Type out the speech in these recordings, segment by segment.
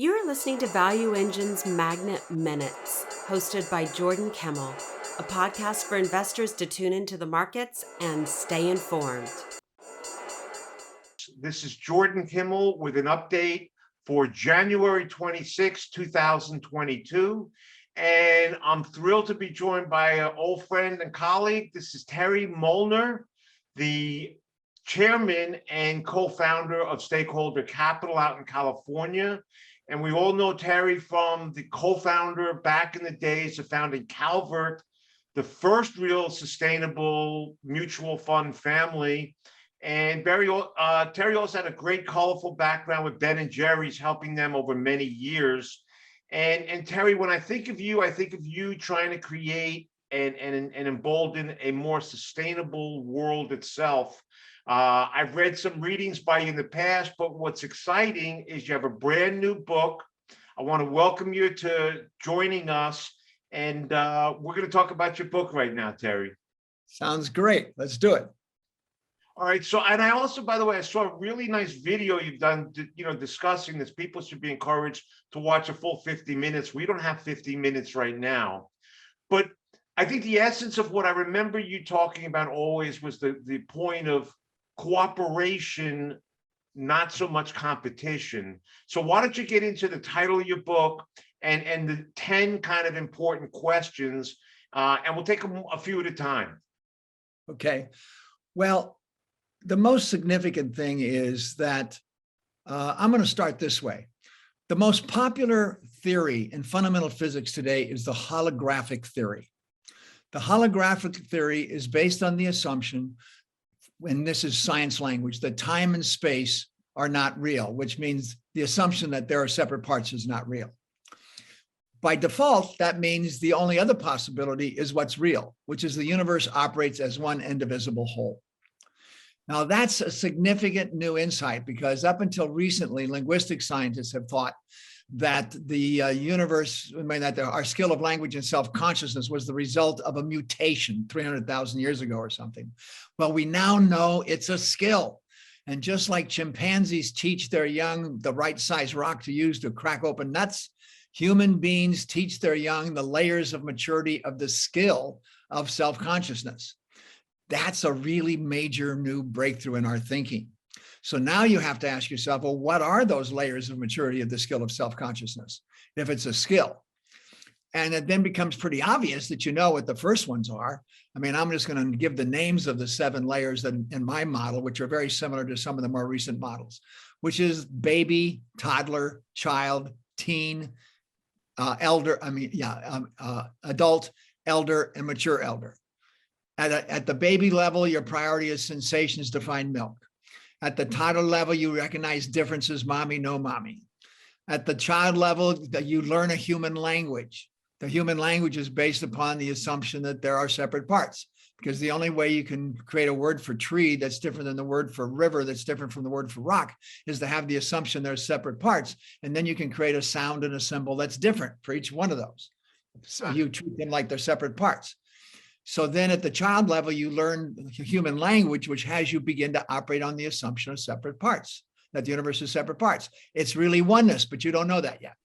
You're listening to Value Engine's Magnet Minutes, hosted by Jordan Kimmel, a podcast for investors to tune into the markets and stay informed. This is Jordan Kimmel with an update for January 26, 2022. And I'm thrilled to be joined by an old friend and colleague. This is Terry Mollner, the chairman and co-founder of Stakeholder Capital out in California. And we all know Terry from the co-founder back in the days of founding Calvert, the first real sustainable mutual fund family. And Terry also had a great, colorful background with Ben and Jerry's, helping them over many years. And Terry, when I think of you trying to create and embolden a more sustainable world itself. I've read some readings by you in the past, but what's exciting is you have a brand new book. I want to welcome you to joining us, and we're going to talk about your book right now, Terry. Sounds great. Let's do it. All right. So, and I also, by the way, I saw a really nice video you've done, discussing this. People should be encouraged to watch a full 50 minutes. We don't have 50 minutes right now, but I think the essence of what I remember you talking about always was the point of cooperation, not so much competition. So why don't you get into the title of your book and the 10 kind of important questions, and we'll take a few at a time. Okay. Well, the most significant thing is that I'm going to start this way. The most popular theory in fundamental physics today is the holographic theory. The holographic theory is based on the assumption, and this is science language, that time and space are not real, which means the assumption that there are separate parts is not real. By default, that means the only other possibility is what's real, which is the universe operates as one indivisible whole. Now, that's a significant new insight, because up until recently, linguistic scientists have thought that the universe, our skill of language and self-consciousness was the result of a mutation 300,000 years ago or something. Well, we now know it's a skill. And just like chimpanzees teach their young the right size rock to use to crack open nuts, human beings teach their young the layers of maturity of the skill of self-consciousness. That's a really major new breakthrough in our thinking. So now you have to ask yourself, well, what are those layers of maturity of the skill of self-consciousness, if it's a skill? And it then becomes pretty obvious that you know what the first ones are. I mean, I'm just going to give the names of the 7 layers that in my model, which are very similar to some of the more recent models, which is baby, toddler, child, teen, adult, elder, and mature elder. At the baby level, your priority is sensations to find milk. At the toddler level, you recognize differences, mommy, no mommy. At the child level, you learn a human language. The human language is based upon the assumption that there are separate parts, because the only way you can create a word for tree that's different than the word for river, that's different from the word for rock, is to have the assumption there's separate parts. And then you can create a sound and a symbol that's different for each one of those. So you treat them like they're separate parts. So then at the child level, you learn human language, which has you begin to operate on the assumption of separate parts, that the universe is separate parts. It's really oneness, but you don't know that yet.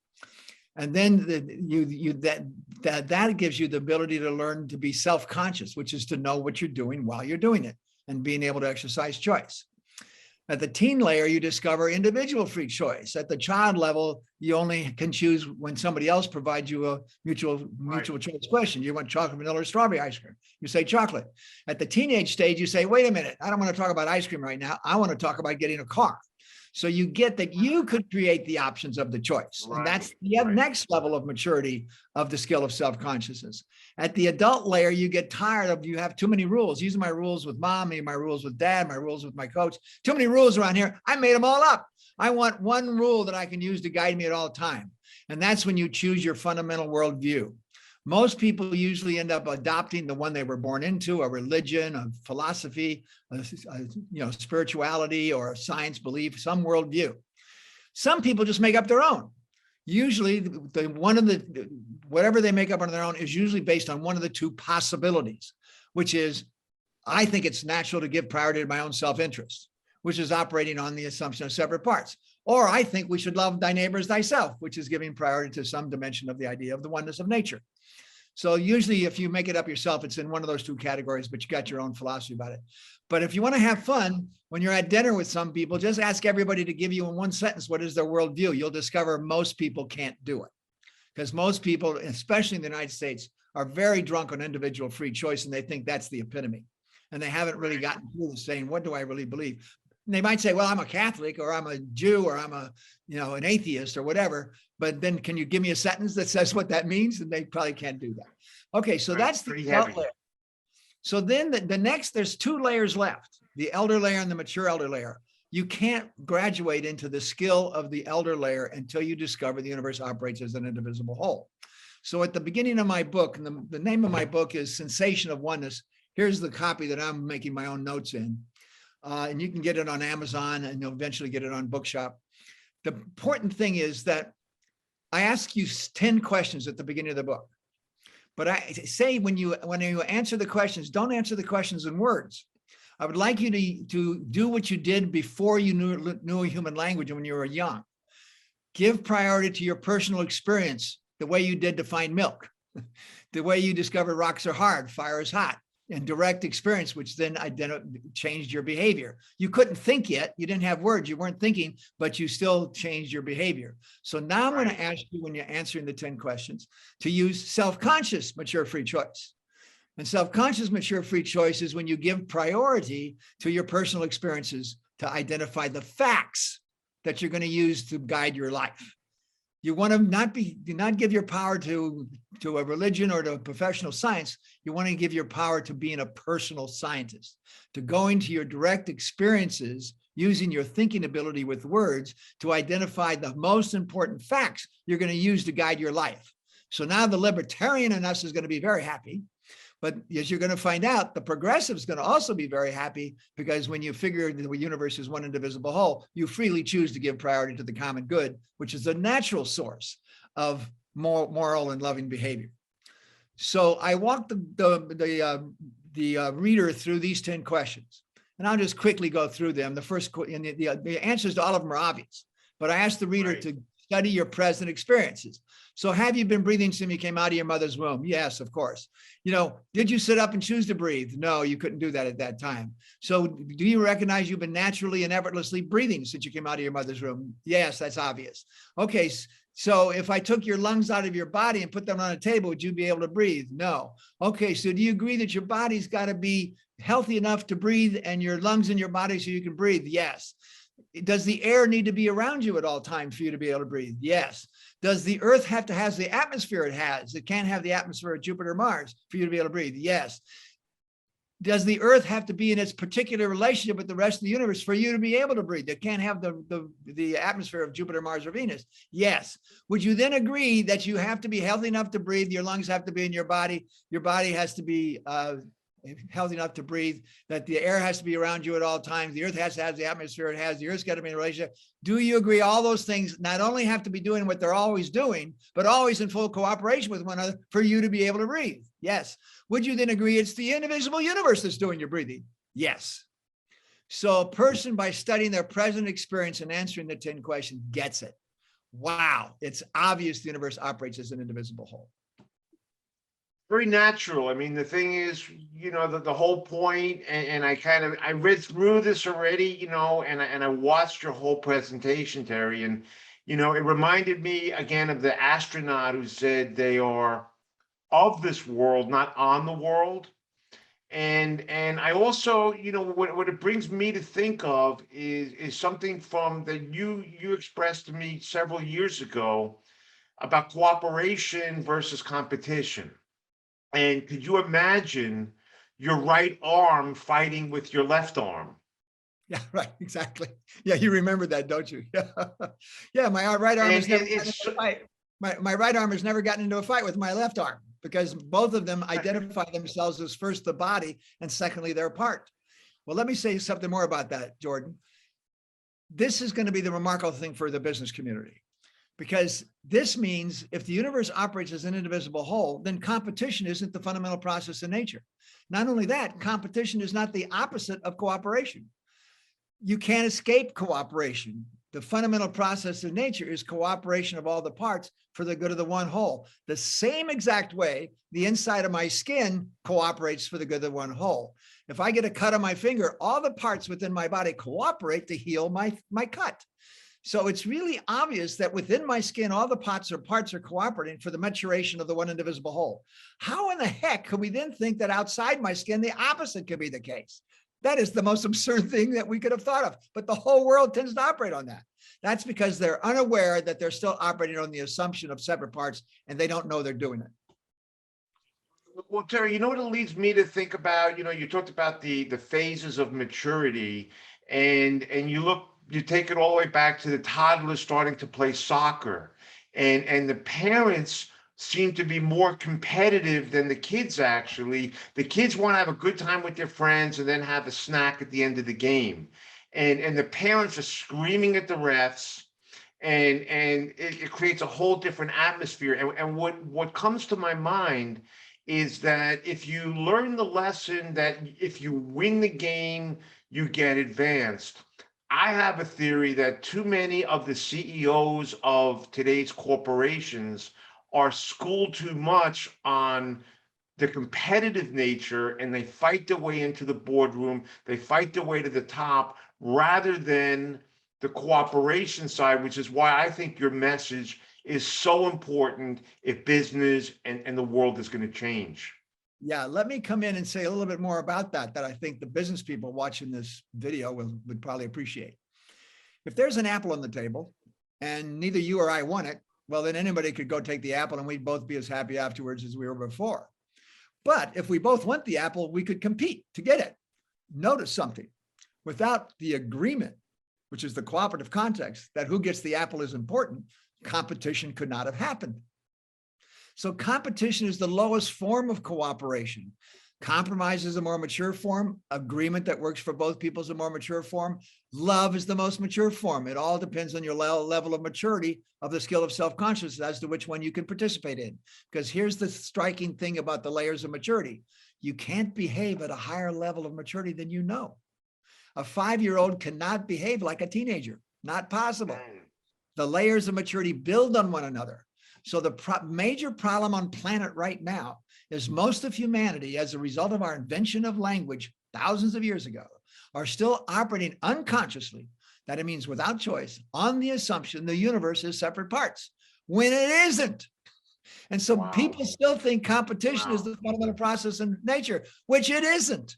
And then that gives you the ability to learn to be self-conscious, which is to know what you're doing while you're doing it and being able to exercise choice. At the teen layer, you discover individual free choice. At the child level, you only can choose when somebody else provides you a mutual choice question. You want chocolate, vanilla, or strawberry ice cream? You say chocolate. At the teenage stage, you say, wait a minute, I don't want to talk about ice cream right now. I want to talk about getting a car. So you get that you could create the options of the choice. And that's the next level of maturity of the skill of self-consciousness. At the adult layer, you get tired of, you have too many rules. These are my rules with mommy, my rules with dad, my rules with my coach. Too many rules around here. I made them all up. I want one rule that I can use to guide me at all time. And that's when you choose your fundamental worldview. Most people usually end up adopting the one they were born into, a religion, a philosophy, spirituality, or a science belief, some worldview. Some people just make up their own. Usually, whatever they make up on their own is usually based on one of the 2 possibilities, which is, I think it's natural to give priority to my own self-interest, which is operating on the assumption of separate parts. Or I think we should love thy neighbor as thyself, which is giving priority to some dimension of the idea of the oneness of nature. So usually if you make it up yourself, it's in one of those two categories, but you got your own philosophy about it. But if you want to have fun, when you're at dinner with some people, just ask everybody to give you in one sentence, what is their worldview? You'll discover most people can't do it. Because most people, especially in the United States, are very drunk on individual free choice, and they think that's the epitome. And they haven't really gotten through the saying, what do I really believe? And they might say, well, I'm a Catholic, or I'm a Jew, or I'm an atheist, or whatever. But then can you give me a sentence that says what that means? And they probably can't do that. Okay, so that's the adult layer. So then the next, there's two layers left, the elder layer and the mature elder layer. You can't graduate into the skill of the elder layer until you discover the universe operates as an indivisible whole. So at the beginning of my book, and the name of my book is Sensation of Oneness. Here's the copy that I'm making my own notes in. And you can get it on Amazon, and you'll eventually get it on Bookshop. The important thing is that I ask you 10 questions at the beginning of the book. But I say when you answer the questions, don't answer the questions in words. I would like you to do what you did before you knew a human language and when you were young. Give priority to your personal experience, the way you did to find milk, the way you discovered rocks are hard, fire is hot, and direct experience, which then changed your behavior. You couldn't think yet. You didn't have words. You weren't thinking, but you still changed your behavior. So now I'm going to ask you, when you're answering the 10 questions, to use self-conscious mature free choice. And self-conscious mature free choice is when you give priority to your personal experiences to identify the facts that you're going to use to guide your life. You want to not give your power to a religion or to a professional science. You want to give your power to being a personal scientist, to go into your direct experiences using your thinking ability with words to identify the most important facts you're going to use to guide your life. So now the libertarian in us is going to be very happy. But as you're going to find out, the progressive is going to also be very happy, because when you figure the universe is one indivisible whole, you freely choose to give priority to the common good, which is the natural source of moral and loving behavior. So I walked the reader through these 10 questions, and I'll just quickly go through them. The first, and the answers to all of them are obvious, but I asked the reader to study your present experiences. So have you been breathing since you came out of your mother's womb? Yes, of course. Did you sit up and choose to breathe? No, you couldn't do that at that time. So do you recognize you've been naturally and effortlessly breathing since you came out of your mother's womb? Yes, that's obvious. Okay, so if I took your lungs out of your body and put them on a table, would you be able to breathe? No. Okay, so do you agree that your body's got to be healthy enough to breathe and your lungs in your body so you can breathe? Yes. Does the air need to be around you at all times for you to be able to breathe? Yes. Does the Earth have to have the atmosphere it has? It can't have the atmosphere of Jupiter or Mars for you to be able to breathe? Yes. Does the Earth have to be in its particular relationship with the rest of the universe for you to be able to breathe? It can't have the atmosphere of Jupiter, Mars, or Venus? Yes. Would you then agree that you have to be healthy enough to breathe? Your lungs have to be in your body. Your body has to be healthy enough to breathe, that the air has to be around you at all times. The Earth has to have the atmosphere it has. The Earth's got to be in a relationship. Do you agree all those things not only have to be doing what they're always doing, but always in full cooperation with one another for you to be able to breathe? Yes. Would you then agree it's the indivisible universe that's doing your breathing? Yes. So a person, by studying their present experience and answering the 10 questions, gets it. Wow. It's obvious the universe operates as an indivisible whole. Very natural. I mean, the thing is, the whole point, and I read through this already, and I watched your whole presentation, Terry, and, it reminded me again of the astronaut who said they are of this world, not on the world. And I also, what it brings me to think of is something that you expressed to me several years ago about cooperation versus competition. And could you imagine your right arm fighting with your left arm? Yeah, right. Exactly. Yeah, you remember that, don't you? Yeah, yeah. My right arm has never gotten into a fight. My right arm has never gotten into a fight with my left arm, because both of them identify themselves as first the body and secondly their part. Well, let me say something more about that, Jordan. This is going to be the remarkable thing for the business community. Because this means if the universe operates as an indivisible whole, then competition isn't the fundamental process in nature. Not only that, competition is not the opposite of cooperation. You can't escape cooperation. The fundamental process of nature is cooperation of all the parts for the good of the one whole. The same exact way the inside of my skin cooperates for the good of the one whole. If I get a cut on my finger, all the parts within my body cooperate to heal my cut. So it's really obvious that within my skin, all the parts are cooperating for the maturation of the one indivisible whole. How in the heck could we then think that outside my skin, the opposite could be the case? That is the most absurd thing that we could have thought of. But the whole world tends to operate on that. That's because they're unaware that they're still operating on the assumption of separate parts, and they don't know they're doing it. Well, Terry, you know what it leads me to think about? You talked about the phases of maturity, and you take it all the way back to the toddlers starting to play soccer, and the parents seem to be more competitive than the kids. Actually, the kids want to have a good time with their friends and then have a snack at the end of the game, and the parents are screaming at the refs, and it creates a whole different atmosphere. And what comes to my mind is that if you learn the lesson that if you win the game, you get advanced. I have a theory that too many of the CEOs of today's corporations are schooled too much on the competitive nature, and they fight their way into the boardroom, they fight their way to the top rather than the cooperation side, which is why I think your message is so important if business and the world is going to change. Yeah, let me come in and say a little bit more about that I think the business people watching this video would probably appreciate. If there's an apple on the table and neither you or I want it, well, then anybody could go take the apple and we'd both be as happy afterwards as we were before. But if we both want the apple, we could compete to get it. Notice something. Without the agreement, which is the cooperative context, that who gets the apple is important, competition could not have happened. So competition is the lowest form of cooperation. Compromise is a more mature form. Agreement that works for both people is a more mature form. Love is the most mature form. It all depends on your level of maturity of the skill of self-consciousness as to which one you can participate in. Because here's the striking thing about the layers of maturity. You can't behave at a higher level of maturity than you know. A 5-year-old cannot behave like a teenager. Not possible. The layers of maturity build on one another. So the major problem on planet right now is most of humanity, as a result of our invention of language thousands of years ago, are still operating unconsciously, that it means without choice, on the assumption the universe is separate parts, when it isn't. And so people still think competition is the fundamental process in nature, which it isn't.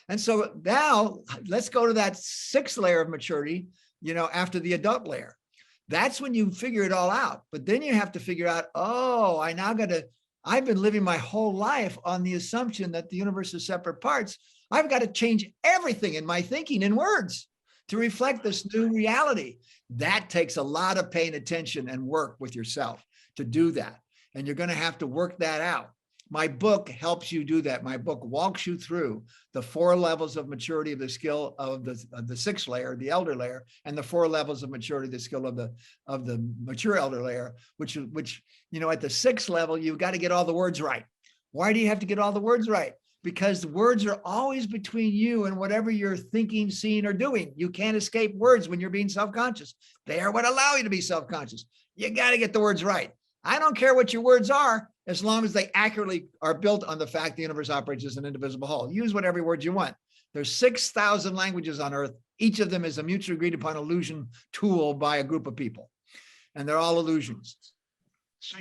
And so now let's go to that 6th layer of maturity, after the adult layer. That's when you figure it all out. But then you have to figure out, I've been living my whole life on the assumption that the universe is separate parts. I've got to change everything in my thinking in words to reflect this new reality. That takes a lot of paying attention and work with yourself to do that. And you're going to have to work that out. My book helps you do that. My book walks you through the 4 levels of maturity of the skill of the 6th layer, the elder layer, and the 4 levels of maturity, the skill of the mature elder layer, which at the 6th level, you've got to get all the words right. Why do you have to get all the words right? Because the words are always between you and whatever you're thinking, seeing, or doing. You can't escape words when you're being self-conscious. They are what allow you to be self-conscious. You got to get the words right. I don't care what your words are, as long as they accurately are built on the fact the universe operates as an indivisible whole. Use whatever word you want. There's 6,000 languages on Earth. Each of them is a mutually agreed upon illusion tool by a group of people. And they're all illusions. So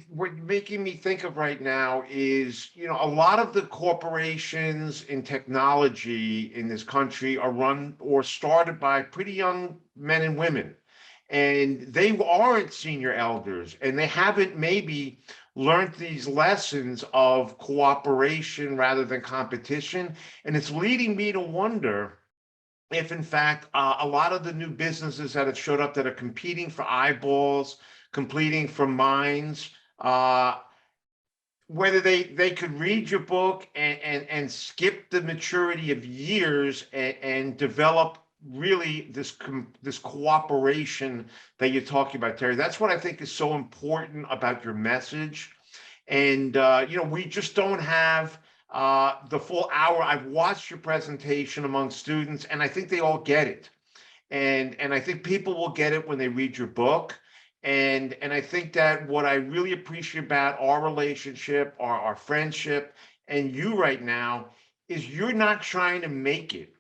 what making me think of right now is, a lot of the corporations in technology in this country are run or started by pretty young men and women. And they aren't senior elders, and they haven't maybe learned these lessons of cooperation rather than competition. And it's leading me to wonder if, in fact, a lot of the new businesses that have showed up that are competing for eyeballs, competing for minds, whether they could read your book and skip the maturity of years and develop really this cooperation that you're talking about, Terry. That's what I think is so important about your message. And we just don't have the full hour. I've watched your presentation among students, and I think they all get it. And I think people will get it when they read your book. And I think that what I really appreciate about our relationship, our friendship, and you right now is you're not trying to make it.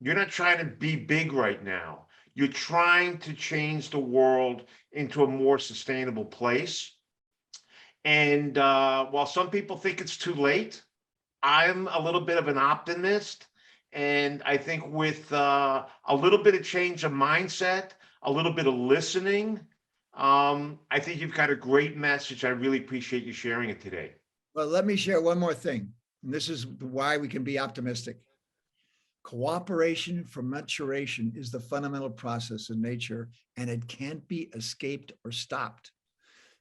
You're not trying to be big right now. You're trying to change the world into a more sustainable place. And while some people think it's too late, I'm a little bit of an optimist. And I think with a little bit of change of mindset, a little bit of listening, I think you've got a great message. I really appreciate you sharing it today. Well, let me share one more thing. And this is why we can be optimistic. Cooperation for maturation is the fundamental process in nature, and it can't be escaped or stopped.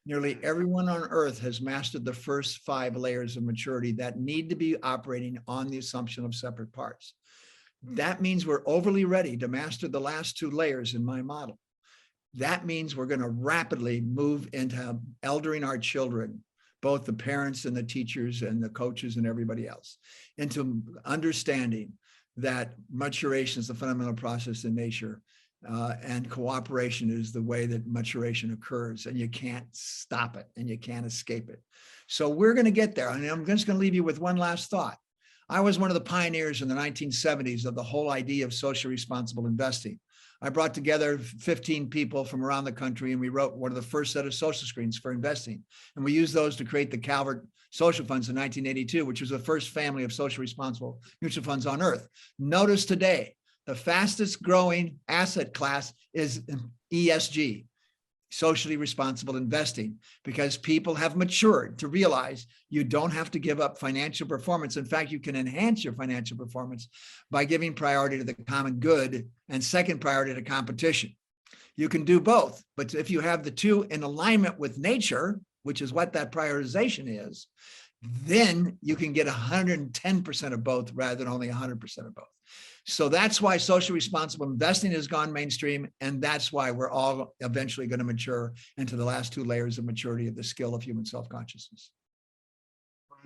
Nearly everyone on earth has mastered the first 5 layers of maturity that need to be operating on the assumption of separate parts. That means we're overly ready to master the last 2 layers in my model. That means we're going to rapidly move into eldering our children, both the parents and the teachers and the coaches and everybody else, into understanding that maturation is the fundamental process in nature. And cooperation is the way that maturation occurs, and you can't stop it and you can't escape it. So we're going to get there. And I'm just going to leave you with one last thought. I was one of the pioneers in the 1970s of the whole idea of socially responsible investing. I brought together 15 people from around the country, and we wrote one of the first set of social screens for investing. And we used those to create the Calvert social funds in 1982, which was the first family of socially responsible mutual funds on earth. Notice today, the fastest growing asset class is ESG, socially responsible investing, because people have matured to realize you don't have to give up financial performance. In fact, you can enhance your financial performance by giving priority to the common good and second priority to competition. You can do both, but if you have the two in alignment with nature, which is what that prioritization is, then you can get 110% of both rather than only 100% of both. So that's why social responsible investing has gone mainstream. And that's why we're all eventually going to mature into the last 2 layers of maturity of the skill of human self-consciousness.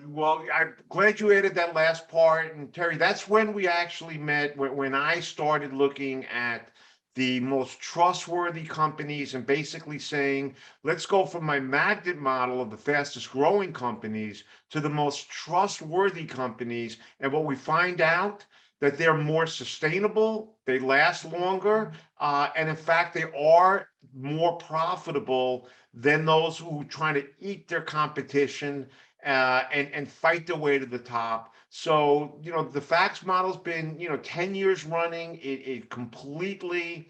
Well, I'm glad you added that last part. And Terry, that's when we actually met, when I started looking at the most trustworthy companies and basically saying, let's go from my magnet model of the fastest growing companies to the most trustworthy companies. And what we find out, that they're more sustainable, they last longer, and in fact, they are more profitable than those who try to eat their competition and fight their way to the top. So, the FACS model's been, 10 years running. It completely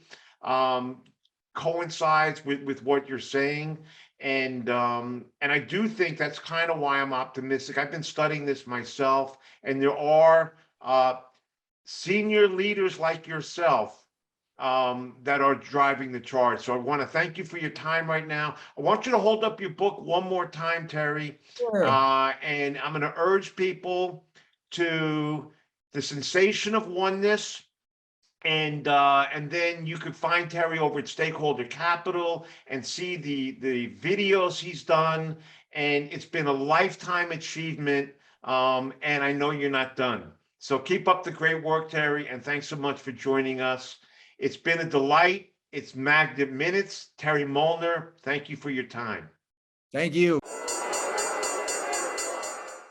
coincides with what you're saying. And I do think that's kind of why I'm optimistic. I've been studying this myself, and there are senior leaders like yourself that are driving the charge. So I want to thank you for your time right now. I want you to hold up your book one more time, Terry. Sure. And I'm going to urge people to The Sensation of Oneness. And then you could find Terry over at Stakeholder Capital and see the videos he's done. And it's been a lifetime achievement. And I know you're not done. So keep up the great work, Terry, and thanks so much for joining us. It's been a delight. It's Magnet Minutes. Terry Mollner, thank you for your time. Thank you.